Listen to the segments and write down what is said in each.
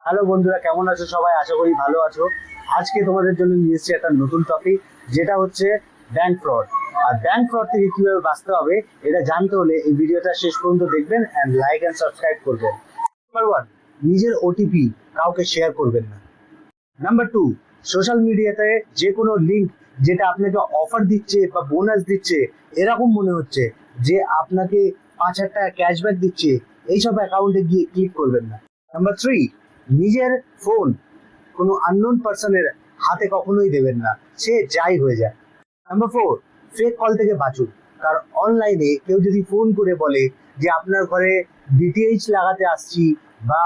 Hello বন্ধুরা, কেমন আছো সবাই? আশা করি ভালো আছো। আজকে তোমাদের জন্য নিয়ে এসেছি একটা নতুন টপিক, যেটা হচ্ছে ব্যাংক ফ্রড। আর ব্যাংক ফ্রড থেকে কিভাবে বাঁচতে হবে এটা জানতে হলে এই ভিডিওটা শেষ পর্যন্ত দেখবেন এন্ড লাইক এন্ড সাবস্ক্রাইব করবেন। নাম্বার ওয়ান, নিজের ওটিপি কাউকে শেয়ার করবেন না। নাম্বার টু, সোশ্যাল মিডিয়াতে যে কোনো লিঙ্ক যেটা আপনাকে অফার দিচ্ছে বা বোনাস দিচ্ছে, এরকম মনে হচ্ছে যে আপনাকে 5,000 টাকা ক্যাশব্যাক দিচ্ছে, এইসব অ্যাকাউন্টে গিয়ে ক্লিক করবেন না। নাম্বার থ্রি, নিজের ফোন কোনো আননোন পার্সনের হাতে কখনোই দেবেন না, সে যাই হয়ে যায়। নাম্বার ফোর, ফেক কল থেকে বাঁচুন। কারণ অনলাইনে কেউ যদি ফোন করে বলে যে আপনার ঘরে ডিটিএইচ লাগাতে আসছি বা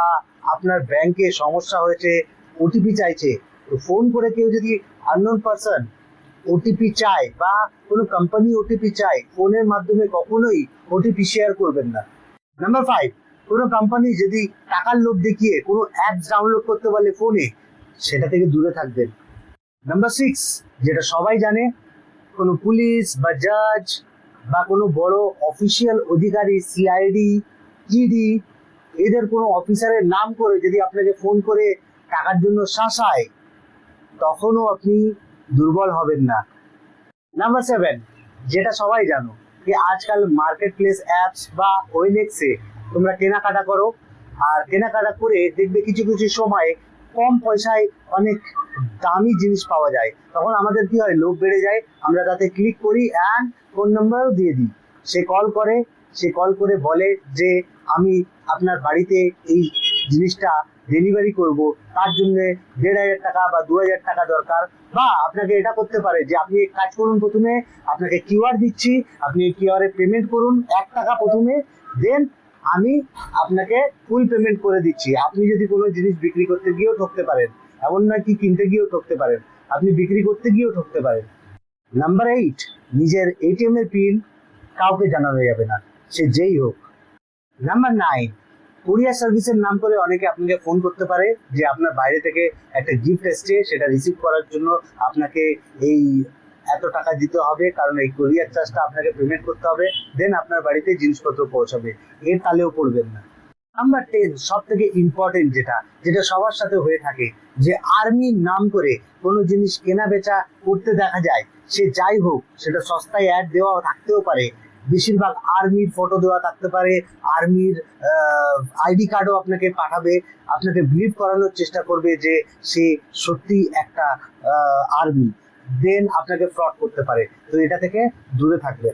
আপনার ব্যাংকে সমস্যা হয়েছে, ওটিপি চাইছে, তো ফোন করে কেউ যদি আননোন পার্সন ওটিপি চায় বা কোনো কোম্পানি ওটিপি চায়, ফোনের মাধ্যমে কখনোই ওটিপি শেয়ার করবেন না। নাম্বার ফাইভ, কোনো কোম্পানি যদি টাকার লোভ দেখিয়ে কোনো অ্যাপস ডাউনলোড করতে বলে ফোনে, সেটা থেকে দূরে থাকবেন। নাম্বার সিক্স, যেটা সবাই জানে, কোনো পুলিশ বা জাজ বা কোনো বড় অফিসিয়াল অধিকারী, সিআইডি, ইডি, এদের কোনো অফিসারের নাম করে যদি আপনাকে ফোন করে টাকার জন্য শাসায়, তখনও আপনি দুর্বল হবেন না। নাম্বার সেভেন, যেটা সবাই জানো, যে আজকাল মার্কেট প্লেস অ্যাপস বা ওয়েলেক্সে তোমরা কেনাকাটা করো, আর কেনাকাটা করে দেখবে কিছু কিছু সময় কম পয়সায় অনেক দামি জিনিস পাওয়া যায়। তখন আমাদের কি হয়, লোভ বেড়ে যায়, আমরা তাতে ক্লিক করি অ্যান্ড ফোন নাম্বারও দিয়ে দিই। সে কল করে বলে যে আমি আপনার বাড়িতে এই জিনিসটা ডেলিভারি করব, তার জন্য 1,500 টাকা বা 2,000 টাকা দরকার। বা আপনাকে এটা করতে পারে যে আপনি এক কাজ করুন, প্রথমে আপনাকে কিউআর দিচ্ছি, আপনি কিউআর এ পেমেন্ট করুন 1 টাকা প্রথমে, দেন আমি আপনাকে ফুল পেমেন্ট করে দিচ্ছি। আপনি যদি কোনো জিনিস বিক্রি করতে গিয়েও ঠকতে পারেন, এমন নয় কি কিনতে গিয়েও ঠকতে পারেন, আপনি বিক্রি করতে গিয়েও ঠকতে পারেন। নাম্বার এইট, নিজের এটিএম এর পিন কাউকে জানানো যাবে না, সে যেই হোক। নাম্বার নাইন, কুরিয়ার সার্ভিসের নাম করে অনেকে আপনাকে ফোন করতে পারে যে আপনার বাইরে থেকে একটা গিফট এসছে, সেটা রিসিভ করার জন্য আপনাকে এই এত টাকা দিতে হবে, কারণ এই কুরিয়ার চার্জটা আপনাকে পেমেন্ট করতে হবে, দেন আপনার বাড়িতে জিনিসপত্র পৌঁছাবে। এর তালেও পড়বেন না। নাম্বার টেন, সব থেকে ইম্পর্টেন্ট, যেটা যেটা সবার সাথে হয়ে থাকে, যে আর্মির নাম করে কোনো জিনিস কেনা বেচা করতে দেখা যায়, সে যাই হোক, সেটা সস্তায় অ্যাড দেওয়া থাকতেও পারে, বেশিরভাগ আর্মির ফটো দেওয়া থাকতে পারে, আর্মির আইডি কার্ডও আপনাকে পাঠাবে, আপনাকে বিলিভ করানোর চেষ্টা করবে যে সে সত্যি একটা আর্মি, দেন আপনাকে ফ্রড করতে পারে। তো এটা থেকে দূরে থাকবে।